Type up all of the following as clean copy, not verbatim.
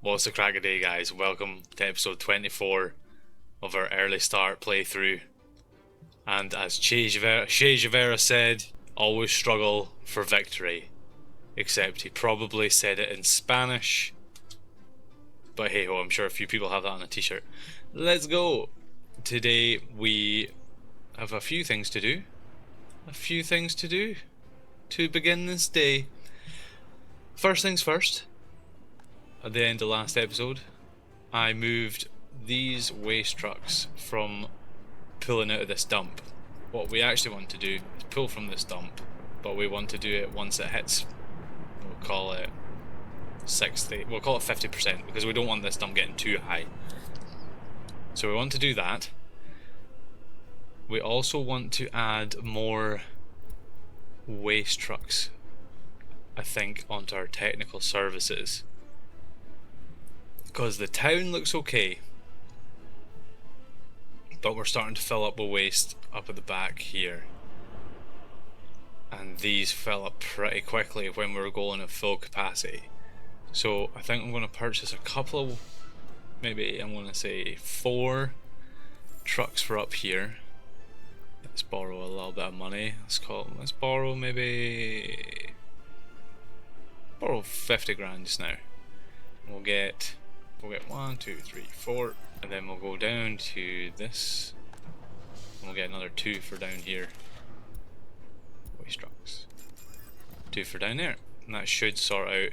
What's the crack of day, guys? Welcome to episode 24 of our early start playthrough. And as Che Guevara said, always struggle for victory. Except he probably said it in Spanish. But hey ho, I'm sure a few people have that on a t-shirt. Let's go! Today we have a few things to do. To begin this day. First things first. At the end of last episode, I moved these waste trucks from pulling out of this dump. What we actually want to do is pull from this dump, but we want to do it once it hits, we'll call it 50%, because we don't want this dump getting too high. So we want to do that. We also want to add more waste trucks, I think, onto our technical services. Because the town looks okay, but we're starting to fill up with waste up at the back here. And these fill up pretty quickly when we're going at full capacity. So I think I'm going to purchase a couple, maybe I'm going to say 4 trucks for up here. Let's borrow a little bit of money. Let's borrow 50 grand just now. We'll get 1, 2, 3, 4, and then we'll go down to this, and we'll get another 2 for down here. Waste trucks. 2 for down there, and that should sort out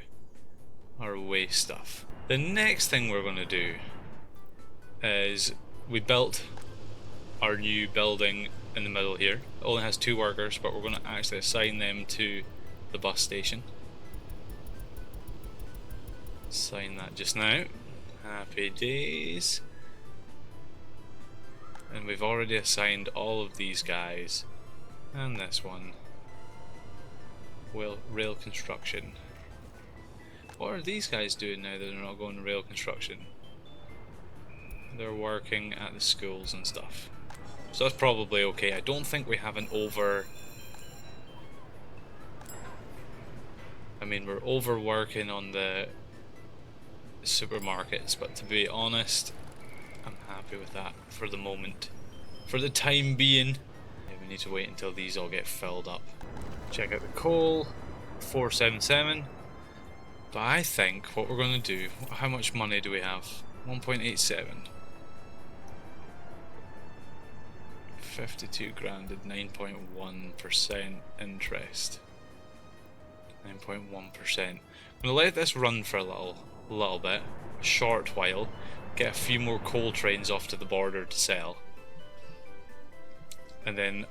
our waste stuff. The next thing we're going to do is we built our new building in the middle here. It only has 2 workers, but we're going to actually assign them to the bus station. Sign that just now. Happy days. And we've already assigned all of these guys, and this one, rail construction. What are these guys doing now that they're not going to rail construction? They're working at the schools and stuff, so that's probably okay. I don't think we have an we're overworking on the supermarkets, but to be honest, I'm happy with that for the moment. For the time being, we need to wait until these all get filled up. Check out the coal, 477. But I think what we're going to do, how much money do we have? 1.87. 52 grand at 9.1% interest. 9.1%. I'm going to let this run for a little bit, a short while, get a few more coal trains off to the border to sell, and then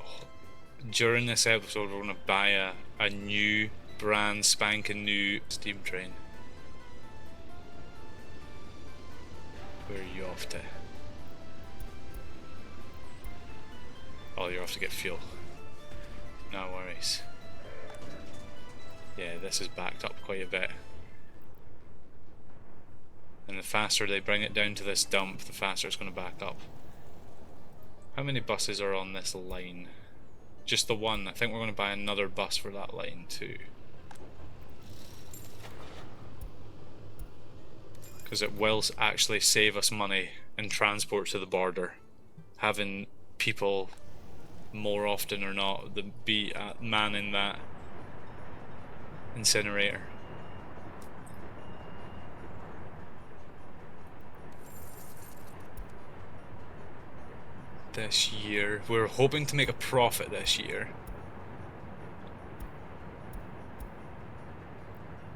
during this episode we're going to buy a new brand spanking new steam train. Where are you off to? Oh, you're off to get fuel. No worries. Yeah, this is backed up quite a bit. And the faster they bring it down to this dump, the faster it's going to back up. How many buses are on this line? Just the one. I think we're going to buy another bus for that line too. Because it will actually save us money in transport to the border. Having people more often or not be manning that incinerator. This year, we're hoping to make a profit this year.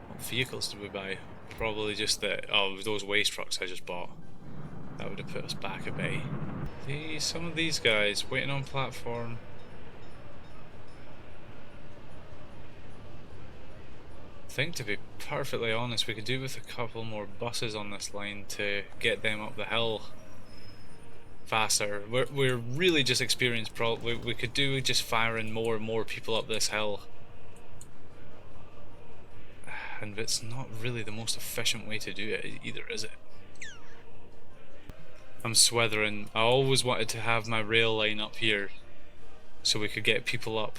What vehicles did we buy? Probably just those waste trucks I just bought. That would have put us back a bit. Some of these guys waiting on platform. I think, to be perfectly honest, we could do with a couple more buses on this line to get them up the hill faster. We're really just experienced we could do with just firing more and more people up this hill, and it's not really the most efficient way to do it either, is it? I'm swithering. I always wanted to have my rail line up here so we could get people up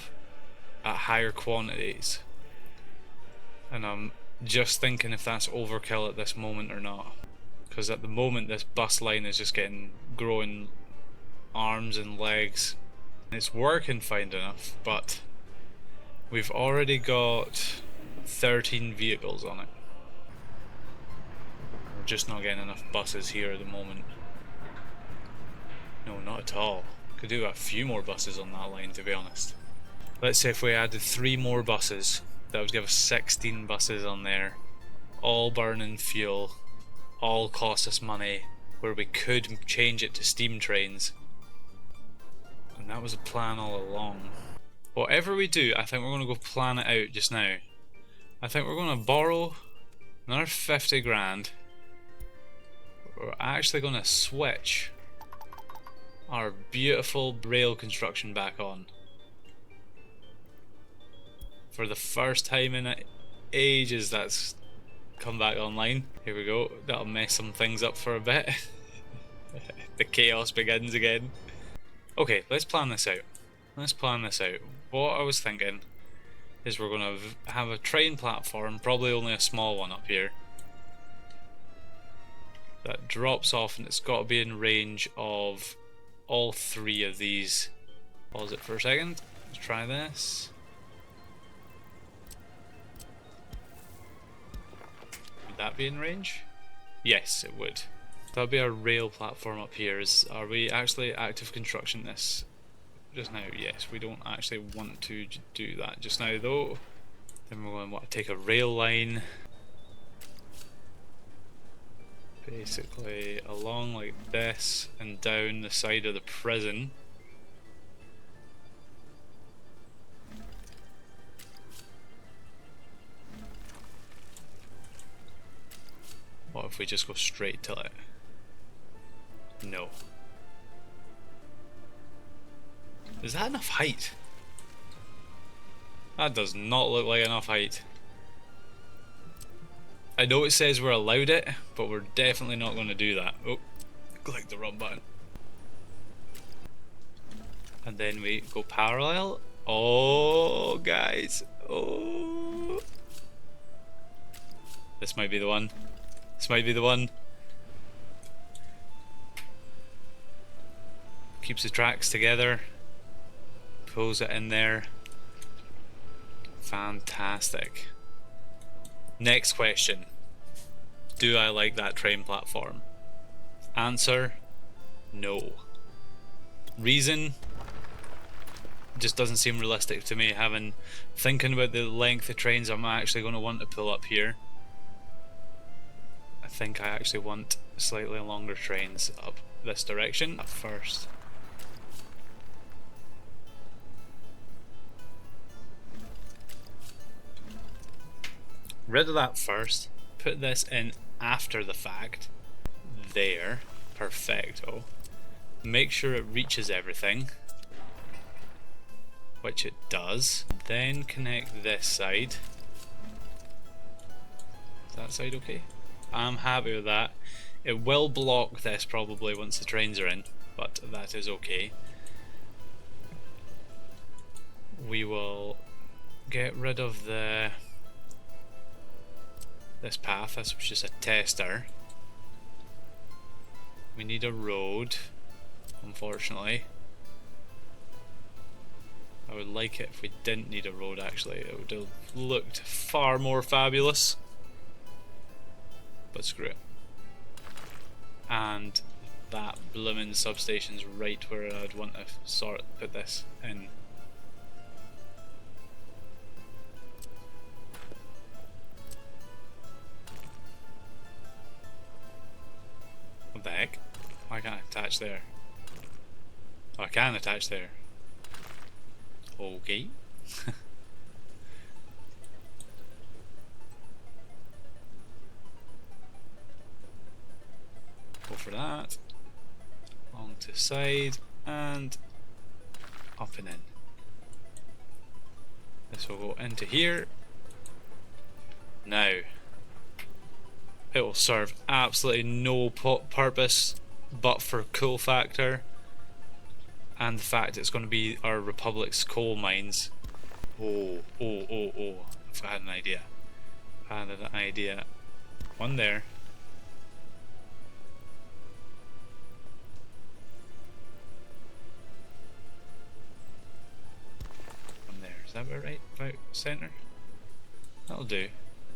at higher quantities, and I'm just thinking if that's overkill at this moment or not. Because at the moment this bus line is just growing arms and legs. It's working fine enough, but we've already got 13 vehicles on it. We're just not getting enough buses here at the moment. No, not at all. Could do a few more buses on that line, to be honest. Let's say if we added 3 more buses, that would give us 16 buses on there, all burning fuel, all cost us money, where we could change it to steam trains. And that was a plan all along. Whatever we do, I think we're going to go plan it out just now. I think we're going to borrow another 50 grand. We're actually going to switch our beautiful rail construction back on. For the first time in ages, that's come back online. Here we go. That'll mess some things up for a bit. The chaos begins again. Okay, let's plan this out. What I was thinking is we're going to have a train platform, probably only a small one up here, that drops off, and it's got to be in range of all 3 of these. Pause it for a second. Let's try this. Would that be in range? Yes, it would. That'll be our rail platform up here. Are we actually active construction this just now? Yes, we don't actually want to do that just now though. Then we're going to want to take a rail line basically along like this and down the side of the prison. What if we just go straight to it? No. Is that enough height? That does not look like enough height. I know it says we're allowed it, but we're definitely not going to do that. Oh, click the wrong button. And then we go parallel. Oh, guys. Oh. This might be the one. Keeps the tracks together. Pulls it in there. Fantastic. Next question. Do I like that train platform? Answer, no. Reason, just doesn't seem realistic to me, thinking about the length of trains I'm actually going to want to pull up here. I think I actually want slightly longer trains up this direction at first. Rid of that first, put this in after the fact. There, perfecto. Make sure it reaches everything, which it does. Then connect this side. Is that side okay? I'm happy with that. It will block this probably once the trains are in, but that is okay. We will get rid of this path. This was just a tester. We need a road, unfortunately. I would like it if we didn't need a road actually. It would have looked far more fabulous. But screw it. And that bloomin' substation's right where I'd want to put this in. What the heck? Why can't I attach there? Oh, I can attach there. Okay. Go for that. Along to side and up and in. This will go into here. Now, it will serve absolutely no purpose but for cool factor and the fact it's going to be our Republic's coal mines. Oh, I've had an idea. had an idea. One there. One there. Is that about right? About center? That'll do.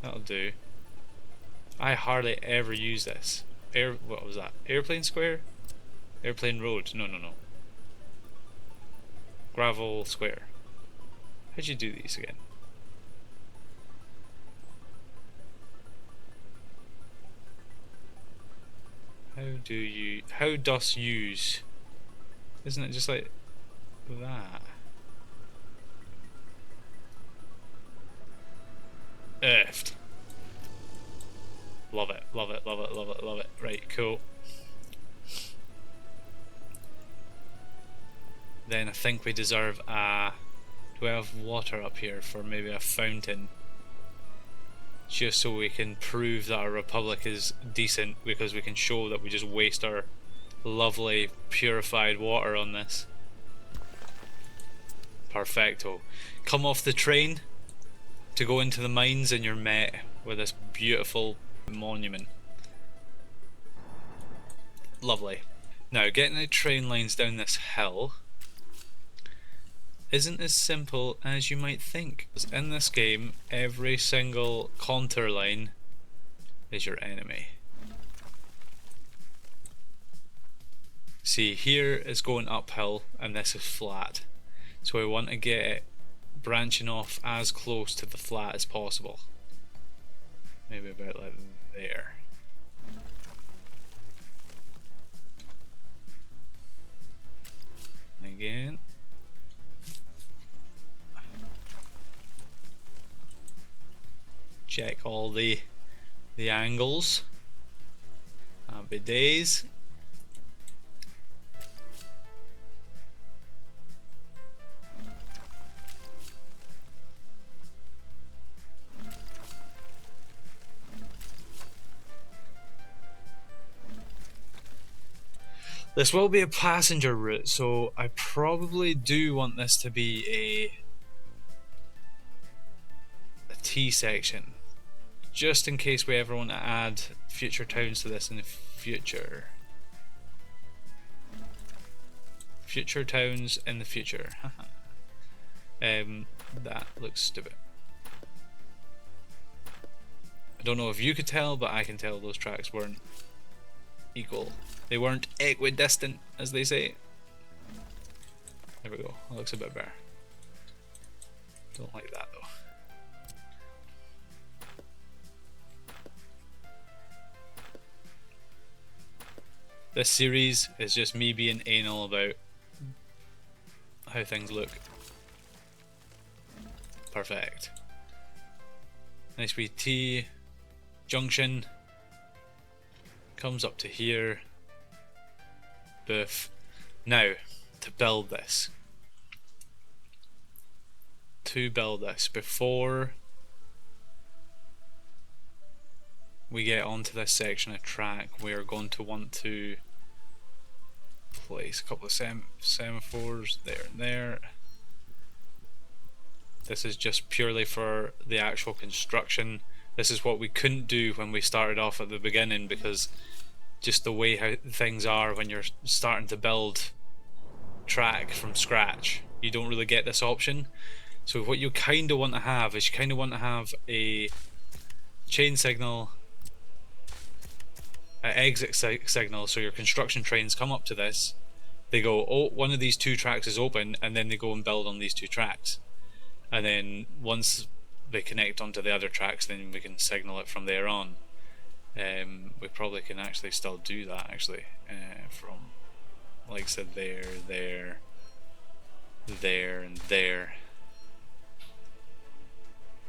That'll do. I hardly ever use this. What was that? Airplane square? Airplane road? No, no, no. Gravel square. How'd you do these again? How does use? Isn't it just like that? Earthed. Love it, love it, love it, love it, love it. Right, cool. Then I think we deserve a... Do we have water up here for maybe a fountain? Just so we can prove that our republic is decent, because we can show that we just waste our lovely purified water on this. Perfecto. Come off the train to go into the mines and you're met with this beautiful monument. Lovely. Now, getting the train lines down this hill isn't as simple as you might think. In this game, every single contour line is your enemy. See, here is going uphill and this is flat. So we want to get it branching off as close to the flat as possible. Maybe about like there. Again. Check all the angles. Happy days. This will be a passenger route, so I probably do want this to be a T section, just in case we ever want to add future towns to this in the future. Future towns in the future. That looks stupid. I don't know if you could tell, but I can tell those tracks weren't equal. They weren't equidistant, as they say. There we go. That looks a bit better. Don't like that though. This series is just me being anal about how things look. Perfect. Nice wee T junction. Comes up to here. Boof. Now, to build this. Before we get onto this section of track, we are going to want to place a couple of semaphores there and there. This is just purely for the actual construction. This is what we couldn't do when we started off at the beginning, because just the way how things are when you're starting to build track from scratch, you don't really get this option. So what you kind of want to have is you kind of want to have a chain signal, an exit signal, so your construction trains come up to this, they go, oh, one of these two tracks is open, and then they go and build on these two tracks, and then once they connect onto the other tracks, then we can signal it from there on. We probably can actually still do that actually, from, like I said, there, and there.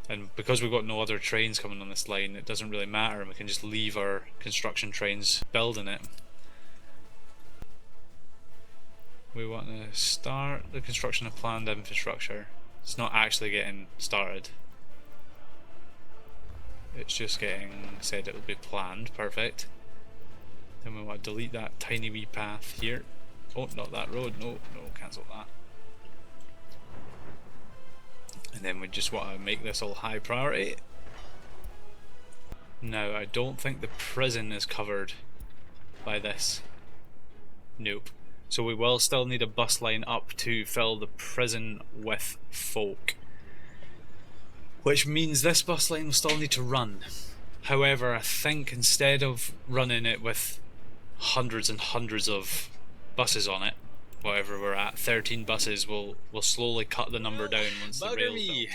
And because we've got no other trains coming on this line, it doesn't really matter, and we can just leave our construction trains building it. We want to start the construction of planned infrastructure. It's not actually getting started. It's just getting said it will be planned. Perfect. Then we want to delete that tiny wee path here. Oh, not that road. No, cancel that. And then we just want to make this all high priority. Now, I don't think the prison is covered by this. Nope. So we will still need a bus line up to fill the prison with folk. Which means this bus line will still need to run. However, I think instead of running it with hundreds and hundreds of buses on it, whatever we're at, 13 buses, we'll slowly cut the number down once the rail's built.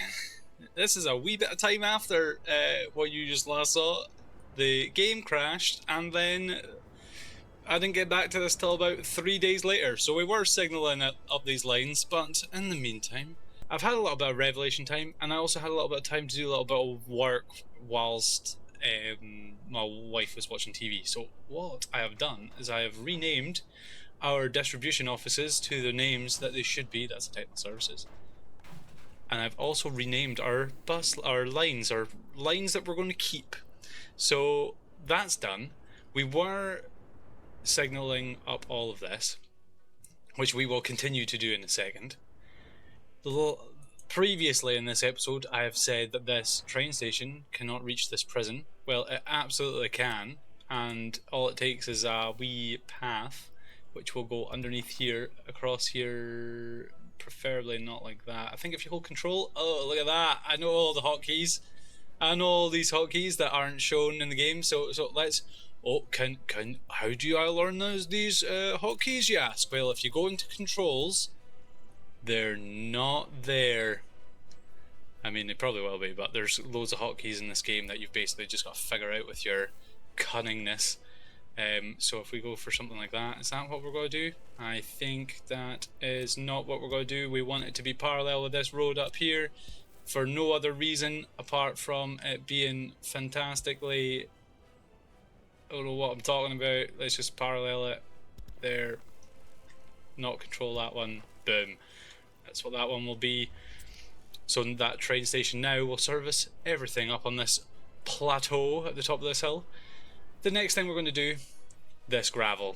This is a wee bit of time after what you just last saw. The game crashed, and then I didn't get back to this till about 3 days later, so we were signalling up these lines, but in the meantime, I've had a little bit of revelation time, and I also had a little bit of time to do a little bit of work whilst my wife was watching TV. So what I have done is I have renamed our distribution offices to the names that they should be. That's the technical services. And I've also renamed our lines that we're going to keep. So that's done. We were signaling up all of this, which we will continue to do in a second. Previously in this episode, I have said that this train station cannot reach this prison. Well, it absolutely can, and all it takes is a wee path, which will go underneath here, across here, preferably not like that. I think if you hold control, oh, look at that, I know all the hotkeys. I know all these hotkeys that aren't shown in the game, so let's... Oh, how do I learn these hotkeys, you ask? Well, if you go into controls, they're not there. I mean, they probably will be, but there's loads of hotkeys in this game that you've basically just got to figure out with your cunningness. So if we go for something like that, is that what we're going to do? I think that is not what we're going to do. We want it to be parallel with this road up here for no other reason apart from it being fantastically... I don't know what I'm talking about. Let's just parallel it there. Not control that one. Boom. That's what that one will be. So that train station now will service everything up on this plateau at the top of this hill. The next thing we're going to do, this gravel.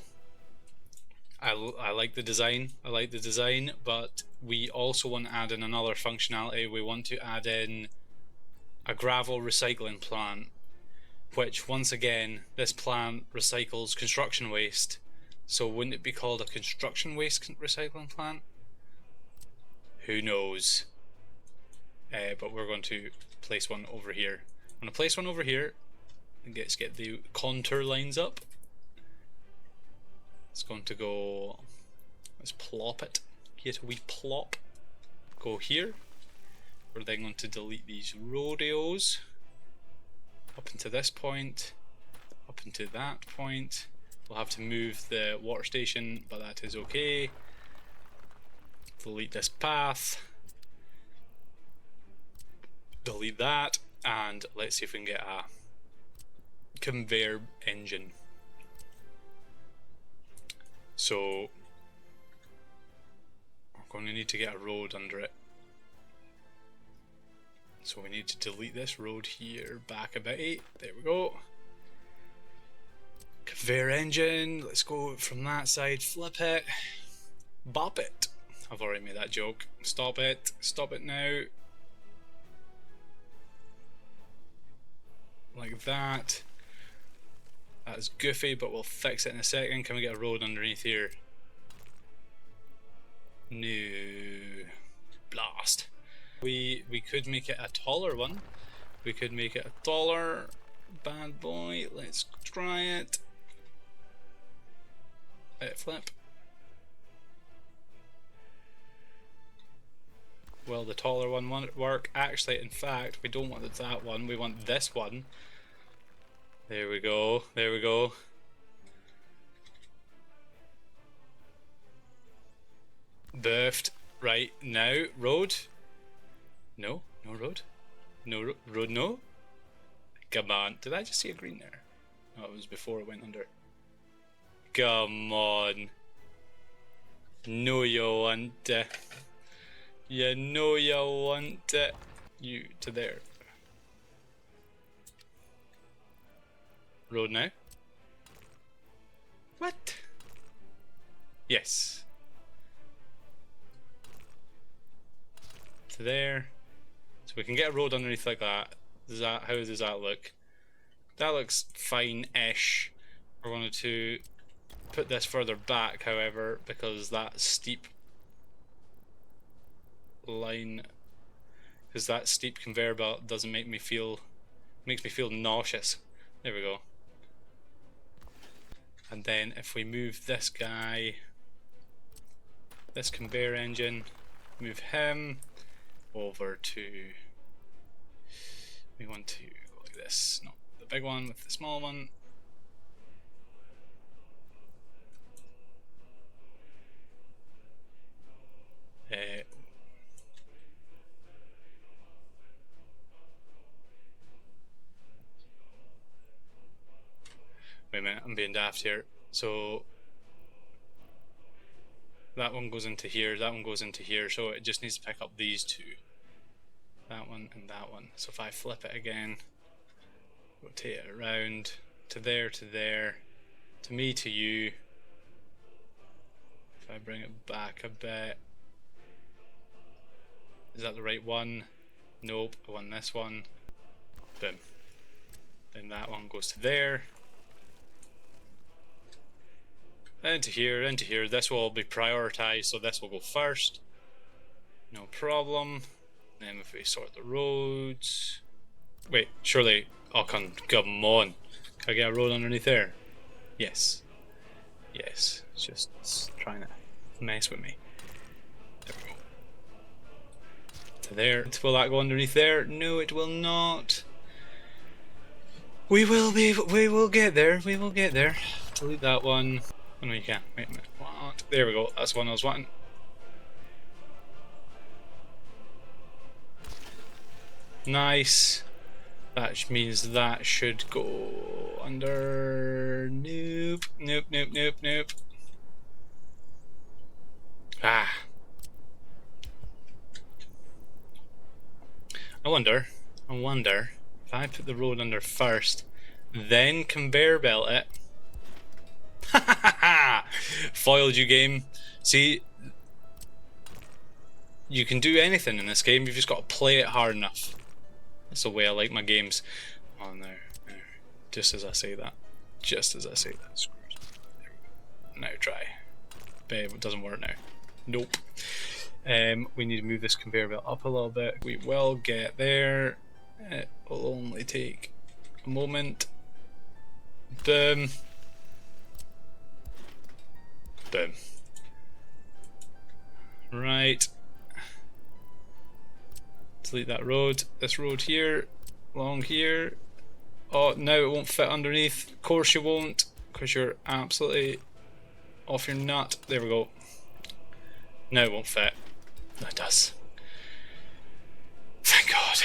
I like the design. But we also want to add in another functionality. We want to add in a gravel recycling plant, which once again, this plant recycles construction waste. So wouldn't it be called a construction waste recycling plant? Who knows? But we're going to place one over here. I'm going to place one over here and let's get the contour lines up. It's going to go, let's plop it. Get a wee plop. Go here. We're then going to delete these rodeos. Up into this point, up into that point. We'll have to move the water station, but that is okay. Delete this path. Delete that, and let's see if we can get a conveyor engine. So we're going to need to get a road under it. So we need to delete this road here, back about 8. There we go. Conveyor engine. Let's go from that side. Flip it. Bop it. I've already made that joke. Stop it. Stop it now. Like that. That's goofy, but we'll fix it in a second. Can we get a road underneath here? No. Blast. We could make it a taller one. We could make it a taller bad boy. Let's try it. Flip. Will the taller one won't work? Actually, in fact, we don't want that one. We want this one. There we go. There we go. Birthed. Right, now, road. No, no road. No road, no. Come on. Did I just see a green there? No, it was before it went under. Come on. No, you want it. You know you want it. You to there. Road now. What? Yes. To there. So we can get a road underneath like that. How does that look? That looks fine-ish. We're going to put this further back, however, because that steep line, because that steep conveyor belt doesn't make me feel, makes me feel nauseous. There we go. And then if we move this guy, this conveyor engine, move him over to, we want to go like this, not the big one with the small one. Wait a minute, I'm being daft here. So that one goes into here, that one goes into here, so it just needs to pick up these two. That one and that one. So if I flip it again, rotate it around to there, to me, to you. If I bring it back a bit, is that the right one? Nope, I want this one. Boom. Then that one goes to there. Into here, into here. This will be prioritized, so this will go first. No problem. Then if we sort the roads. Wait, surely. Oh, come on. Can I get a road underneath there? Yes. Yes. It's just trying to mess with me. There we go. To there. Will that go underneath there? No, it will not. We will get there. We will get there. Delete that one. Oh no, you can't. Wait a minute. What? There we go. That's the one I was wanting. Nice. That means that should go under. Nope. Nope. Nope. Nope. Nope. Ah. I wonder if I put the road under first, then conveyor belt it. Foiled you, game. See, you can do anything in this game, you've just got to play it hard enough. That's the way I like my games. Oh no, no. Just as I say that. Just as I say that. Screws. There we go. Now try. Babe, it doesn't work now. Nope. We need to move this conveyor belt up a little bit. We will get there. It will only take a moment. Boom. Boom. Right. Delete that road. This road here. Along here. Oh, now it won't fit underneath. Of course you won't, because you're absolutely off your nut. There we go. Now it won't fit. No, it does. Thank God.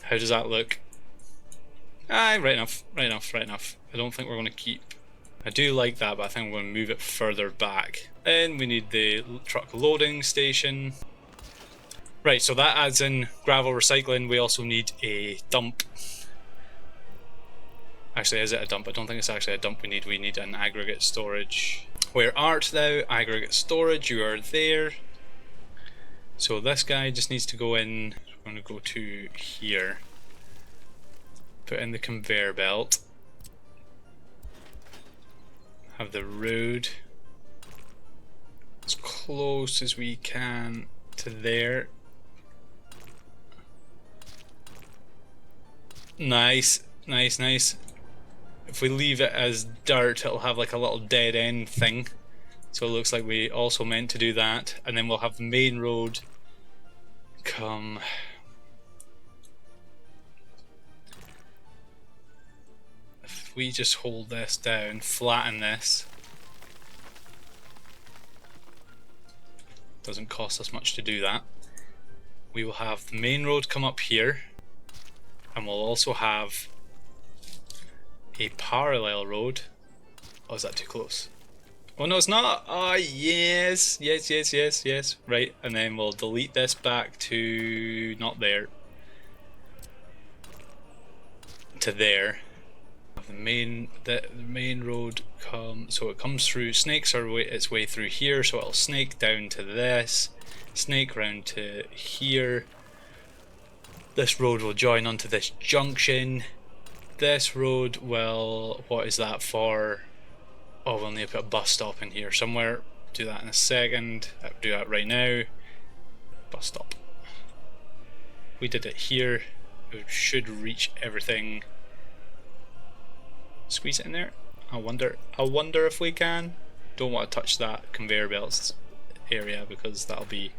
How does that look? Right enough, right enough, right enough. I don't think we're going to keep. I do like that, but I think we're going to move it further back. Then we need the truck loading station. Right, so that adds in gravel recycling. We also need a dump. Actually, is it a dump? I don't think it's actually a dump we need. We need an aggregate storage. Where art thou? Aggregate storage, you are there. So this guy just needs to go in. We're going to go to here. Put in the conveyor belt. Have the road as close as we can to there. Nice, nice, nice. If we leave it as dirt, it'll have like a little dead end thing. So it looks like we also meant to do that. And then we'll have the main road come. If we just hold this down, flatten this. Doesn't cost us much to do that. We will have the main road come up here. And we'll also have a parallel road. Oh, is that too close? Oh no, it's not. Oh yes, yes, yes, yes, yes. Right, and then we'll delete this back to not there, to there. The main road so it comes through. Snakes its way through here, so it'll snake down to this, snake round to here. This road will join onto this junction. This road will... What is that for? Oh, we'll need to put a bus stop in here somewhere. Do that in a second. I'll do that right now. Bus stop. We did it here. We should reach everything. Squeeze it in there. I wonder if we can. Don't want to touch that conveyor belts area because that'll be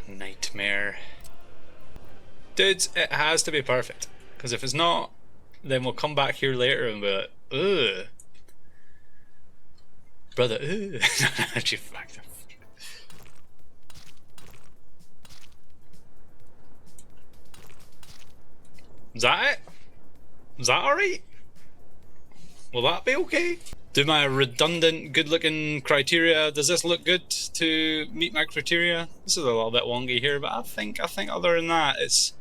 a nightmare. Dudes, it has to be perfect. Because if it's not, then we'll come back here later and be like, ugh. Brother, ugh. Is that it? Is that alright? Will that be okay? Do my redundant good looking criteria, does this look good to meet my criteria? This is a little bit wonky here, but I think other than that it's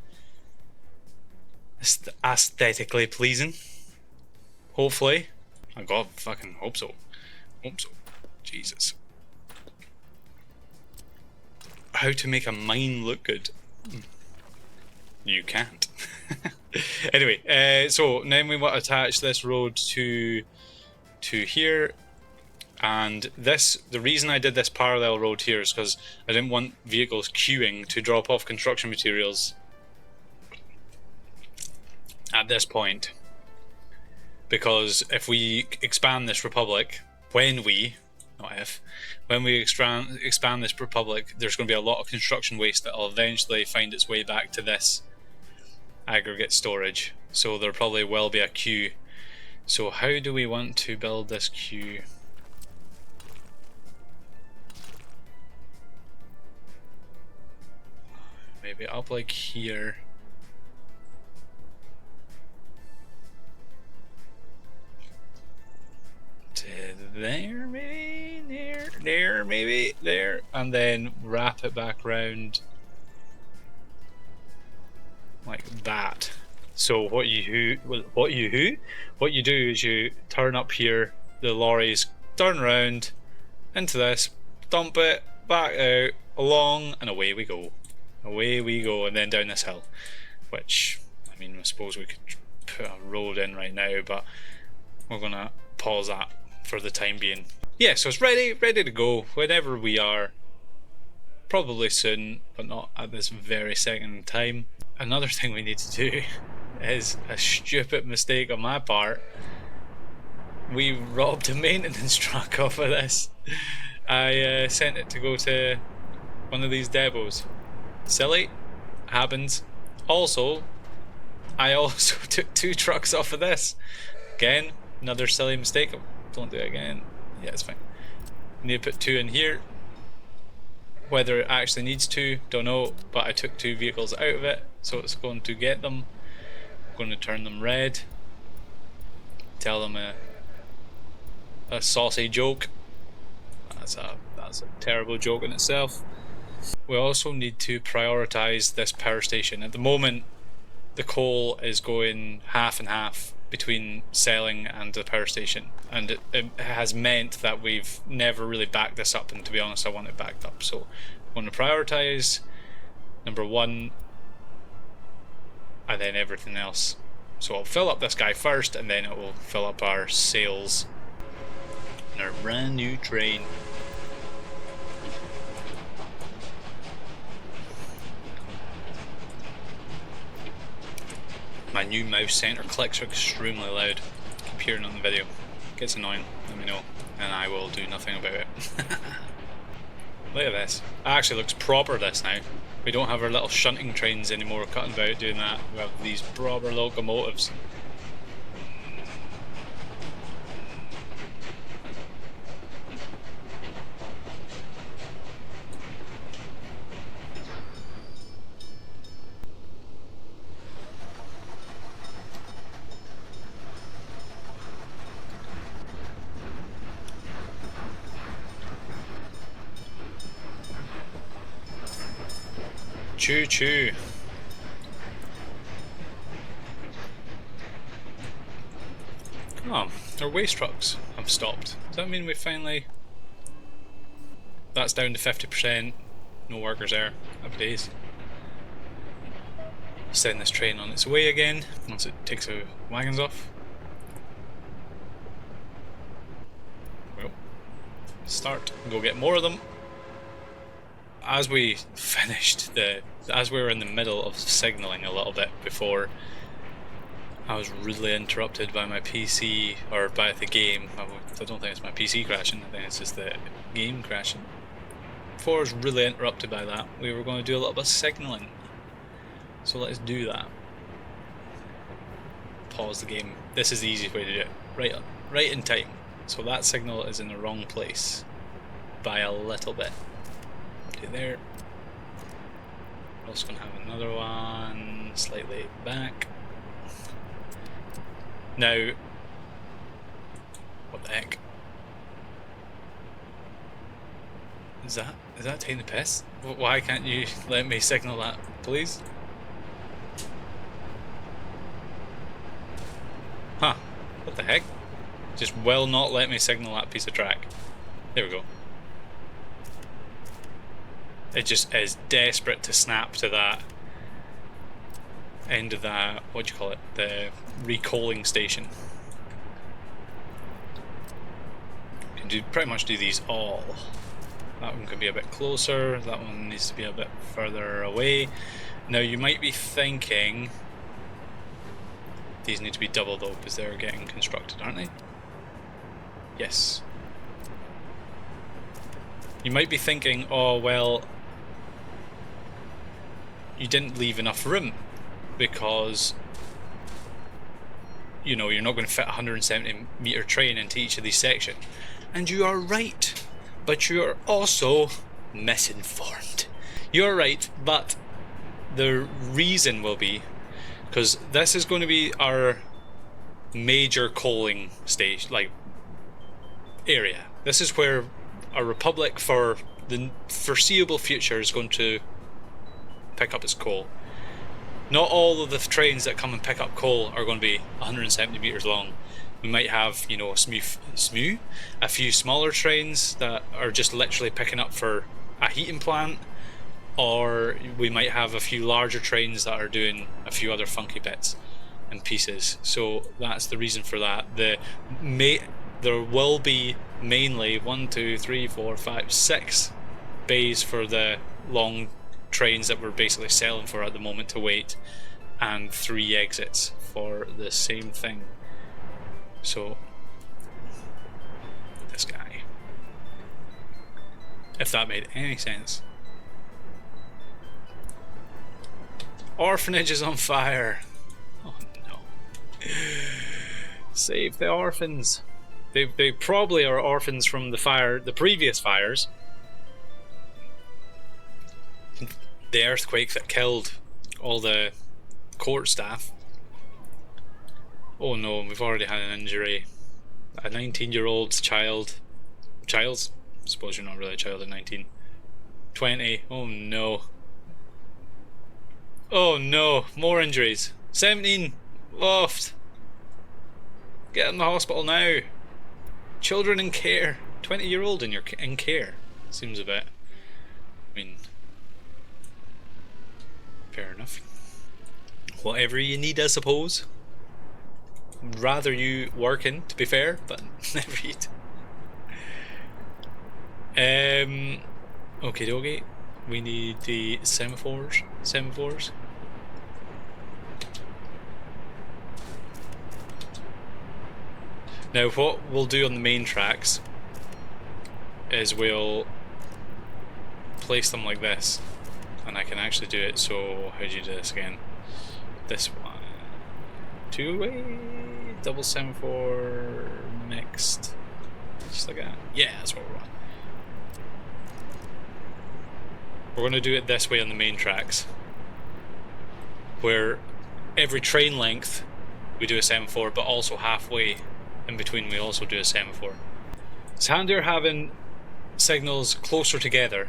aesthetically pleasing. Hopefully. I god fucking hope so. Hope so. Jesus. How to make a mine look good? You can't. Anyway, so then we want to attach this road to here, and the reason I did this parallel road here is because I didn't want vehicles queuing to drop off construction materials at this point, because if we expand this republic, when we expand this republic, there's going to be a lot of construction waste that will eventually find its way back to this aggregate storage, so there probably will be a queue. So how do we want to build this queue? Maybe up like here. To there maybe? There maybe? There. And then wrap it back round like that. So what you do is you turn up here, the lorries turn around into this, dump it back out, along, and away we go. Away we go, and then down this hill. Which, I mean, I suppose we could put a road in right now, but we're gonna pause that for the time being. Yeah, so it's ready to go whenever we are. Probably soon, but not at this very second in time. Another thing we need to do is a stupid mistake on my part. We robbed a maintenance truck off of this. I sent it to go to one of these depots. Silly, happens. Also, I also took 2 trucks off of this. Again, another silly mistake. Don't do it again. Yeah, it's fine. Need to put 2 in here. Whether it actually needs 2, don't know, but I took 2 vehicles out of it, so it's going to get them. I'm going to turn them red. Tell them a saucy joke. That's a terrible joke in itself. We also need to prioritize this power station. At the moment, the coal is going half and half between selling and the power station, and it has meant that we've never really backed this up, and to be honest I want it backed up. So I'm going to prioritize number 1 and then everything else. So I'll fill up this guy first, and then it will fill up our sales in our brand new train. My new mouse center clicks are extremely loud. Keep hearing on the video. Gets annoying, let me know, and I will do nothing about it. Look at this. It actually looks proper this now. We don't have our little shunting trains anymore cutting about doing that. We have these proper locomotives. Choo choo. Oh, our waste trucks have stopped. Does that mean we finally... That's down to 50%. No workers there. Happy days. send this train on its way again once it takes the wagons off. Well, start, go get more of them. As we finished as we were in the middle of signalling a little bit before, I was rudely interrupted by my PC, or by the game. I don't think it's my PC crashing, I think it's just the game crashing. Before I was really interrupted by that, we were going to do a little bit of signalling. So let's do that. Pause the game. This is the easiest way to do it. Right in time. So that signal is in the wrong place by a little bit. Do there. We're also going to have another one slightly back. Now, what the heck? Is that taking the piss? Why can't you let me signal that, please? Huh, what the heck? Just will not let me signal that piece of track. There we go. It just is desperate to snap to that end of that, what do you call it, the recalling station. You can pretty much do these all. That one can be a bit closer, that one needs to be a bit further away. Now you might be thinking these need to be double though, because they're getting constructed, aren't they? Yes. You might be thinking, oh well, you didn't leave enough room because, you know, you're not going to fit a 170 metre train into each of these sections. And you are right, but you're also misinformed. You're right, but the reason will be because this is going to be our major coaling station, like, area. This is where a republic for the foreseeable future is going to pick up its coal. Not all of the trains that come and pick up coal are going to be 170 metres long. We might have, you know, a few smaller trains that are just literally picking up for a heating plant, or we might have a few larger trains that are doing a few other funky bits and pieces. So that's the reason for that. There will be mainly 6 bays for the long trains that we're basically selling for at the moment to wait, and 3 exits for the same thing. So this guy, if that made any sense. Orphanage is on fire. Oh no. Save the orphans. They probably are orphans from the previous fires. The earthquake that killed all the court staff. Oh no, we've already had an injury. A 19-year-old child's, I suppose you're not really a child at 19. 20, oh no. Oh no, more injuries. 17, loft. Get in the hospital now. Children in care. 20-year-old in care. Seems a bit, I mean, fair enough. Whatever you need, I suppose. Rather you working, to be fair, but never eat. Okie dokie. We need the semaphores. Now what we'll do on the main tracks is we'll place them like this, and I can actually do it. So how do you do this again? This one, 2-way, double semaphore, mixed, just like that. Yeah, that's what we want. We're going to do it this way on the main tracks, where every train length we do a semaphore, but also halfway in between we also do a semaphore. It's handier having signals closer together.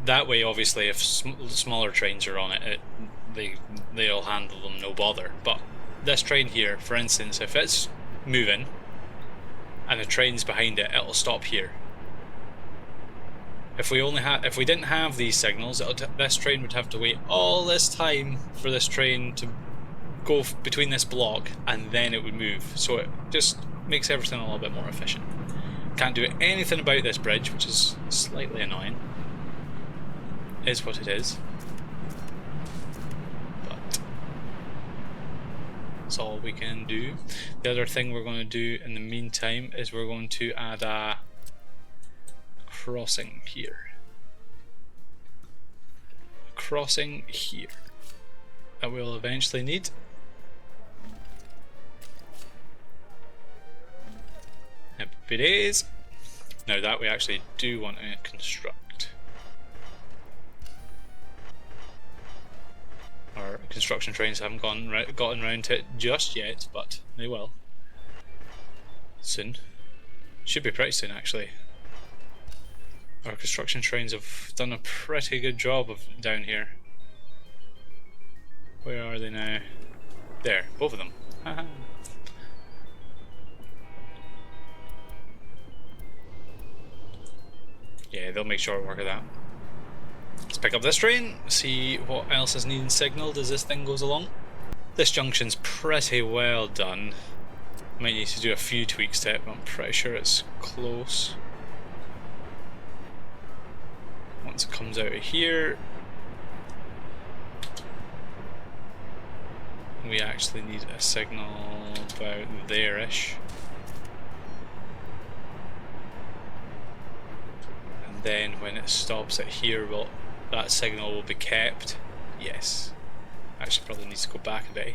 That way, obviously, if smaller trains are on it, they'll handle them no bother. But this train here, for instance, if it's moving and the train's behind it, it'll stop here. if we didn't have these signals, this train would have to wait all this time for this train to go between this block, and then it would move. So it just makes everything a little bit more efficient. Can't do anything about this bridge, which is slightly annoying. Is what it is. But that's all we can do. The other thing we're going to do in the meantime is we're going to add a crossing here. A crossing here that we'll eventually need. Happy days. Now that we actually do want to construct. Our construction trains haven't gotten around to it just yet, but they will. Soon. Should be pretty soon actually. Our construction trains have done a pretty good job of down here. Where are they now? There, both of them. Haha. Yeah, they'll make short work of that. Let's pick up this train, see what else is needing signalled as this thing goes along. This junction's pretty well done. Might need to do a few tweaks to it, but I'm pretty sure it's close. Once it comes out of here, we actually need a signal about there-ish. And then when it stops at here, that signal will be kept. Yes. Actually probably needs to go back a bit.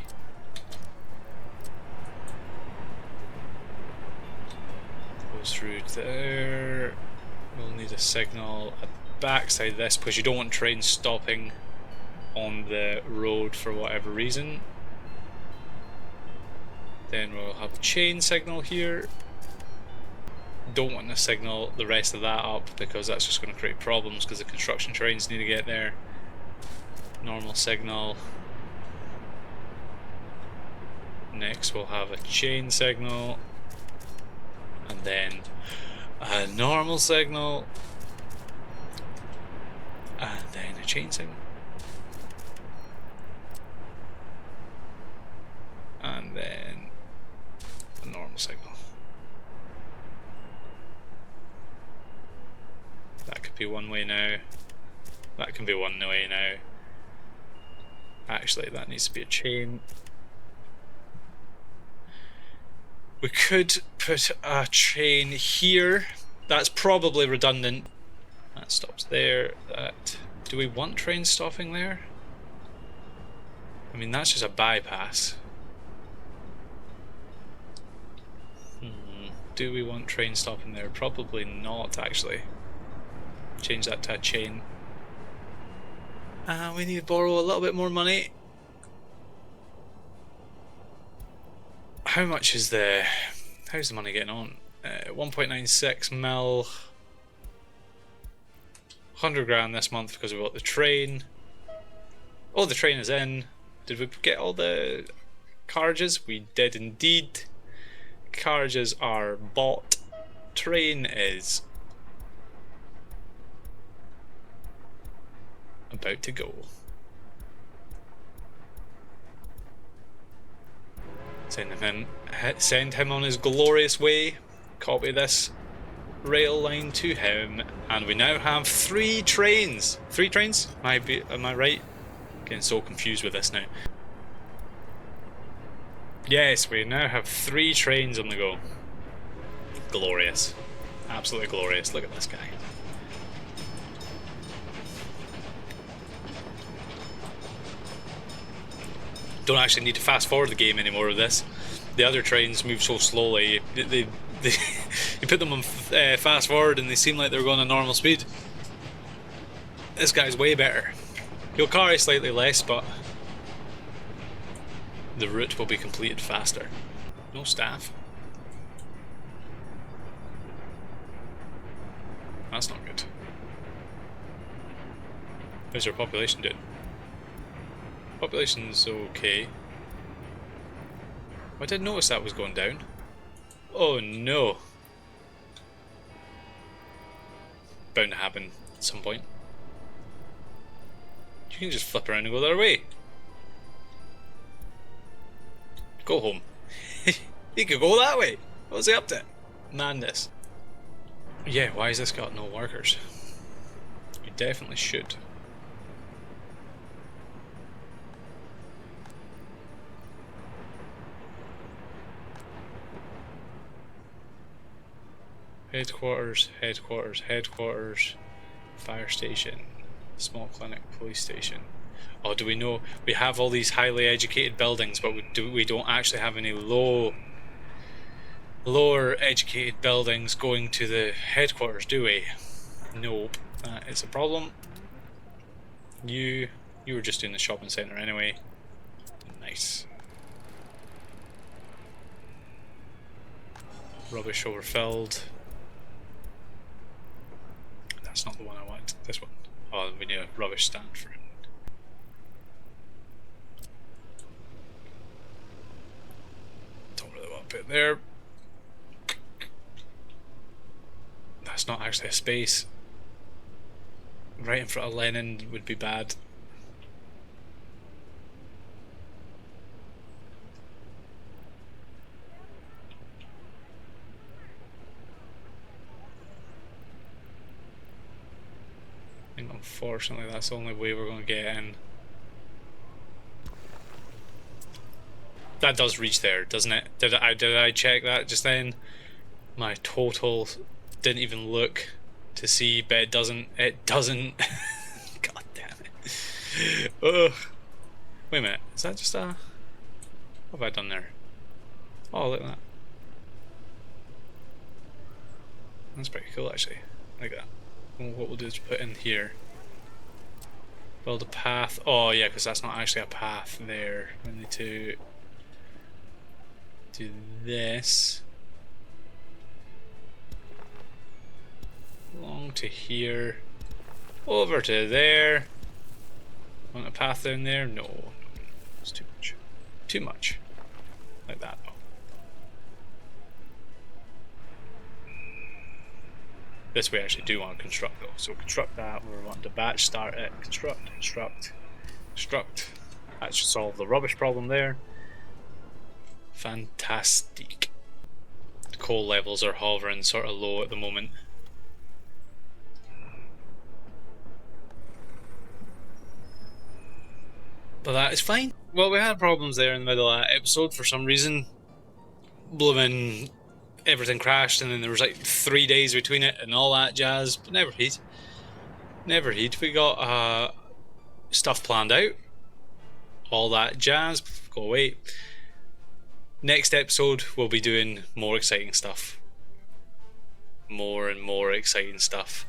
Goes through there. We'll need a signal at the back side of this because you don't want trains stopping on the road for whatever reason. Then we'll have a chain signal here. Don't want to signal the rest of that up because that's just going to create problems because the construction trains need to get there. Normal signal. Next we'll have a chain signal. And then a normal signal. And then a chain signal. And then a normal signal. That could be one way now. That can be one way now. Actually, that needs to be a chain. We could put a chain here. That's probably redundant. That stops there. Do we want trains stopping there? I mean, that's just a bypass. Do we want trains stopping there? Probably not, actually. Change that to a chain. We need to borrow a little bit more money. How much is how's the money getting on? 1.96 mil. 100 grand this month because we bought the train. Oh, the train is in. Did we get all the carriages? We did indeed. Carriages are bought. Train is about to go. Send him on his glorious way. Copy this rail line to him, and we now have 3 trains. 3 trains? Am I right? Getting so confused with this now. Yes, we now have 3 trains on the go. Glorious. Absolutely glorious. Look at this guy. Don't actually need to fast forward the game anymore with this. The other trains move so slowly. You put them on fast forward and they seem like they're going at normal speed. This guy's way better. He'll carry slightly less, but the route will be completed faster. No staff. That's not good. How's our population doing? Population's okay. I didn't notice that was going down. Oh no. bound to happen at some point. You can just flip around and go the other way. Go home. He could go that way. What's he up to? Madness. Yeah, why has this got no workers? You definitely should. Headquarters, headquarters, headquarters, fire station, small clinic, police station. Oh, do we know? We have all these highly educated buildings, but we don't actually have any lower educated buildings going to the headquarters, do we? Nope. It's a problem. You were just doing the shopping centre anyway. Nice. Rubbish overfilled. That's not the one I want. This one. Oh, we need a rubbish stand for it. Don't really want to put it there. That's not actually a space. Right in front of Lenin would be bad. I think unfortunately that's the only way we're going to get in. That does reach there, doesn't it? Did I check that just then? My total didn't even look to see, but it doesn't. It doesn't. God damn it. Ugh. Wait a minute. Is that just a? What have I done there? Oh, look at that. That's pretty cool, actually. Like that. And what we'll do is put in here. Build a path. Oh yeah, because that's not actually a path there. We need to do this. Along to here. Over to there. Want a path down there? No. It's too much. Too much. Like that though. This we actually do want to construct though. So construct that. We're wanting to batch start it. Construct, construct, construct. That should solve the rubbish problem there. Fantastic. The coal levels are hovering sort of low at the moment. But that is fine. Well, we had problems there in the middle of that episode for some reason. Blooming everything crashed, and then there was like 3 days between it and all that jazz. But never heed. Never heed. We got stuff planned out. All that jazz. Go away. Next episode, we'll be doing more exciting stuff. More and more exciting stuff.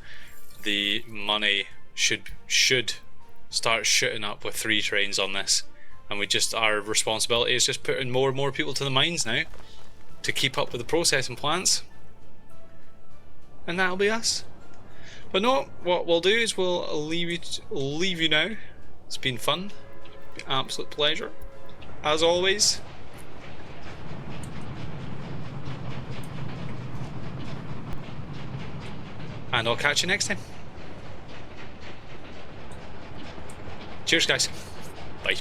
The money should start shooting up with 3 trains on this, and our responsibility is just putting more and more people to the mines now to keep up with the processing plants, and that'll be us. But no, what we'll do is we'll leave you now. It's been fun, absolute pleasure as always. And I'll catch you next time. Cheers guys. Bye.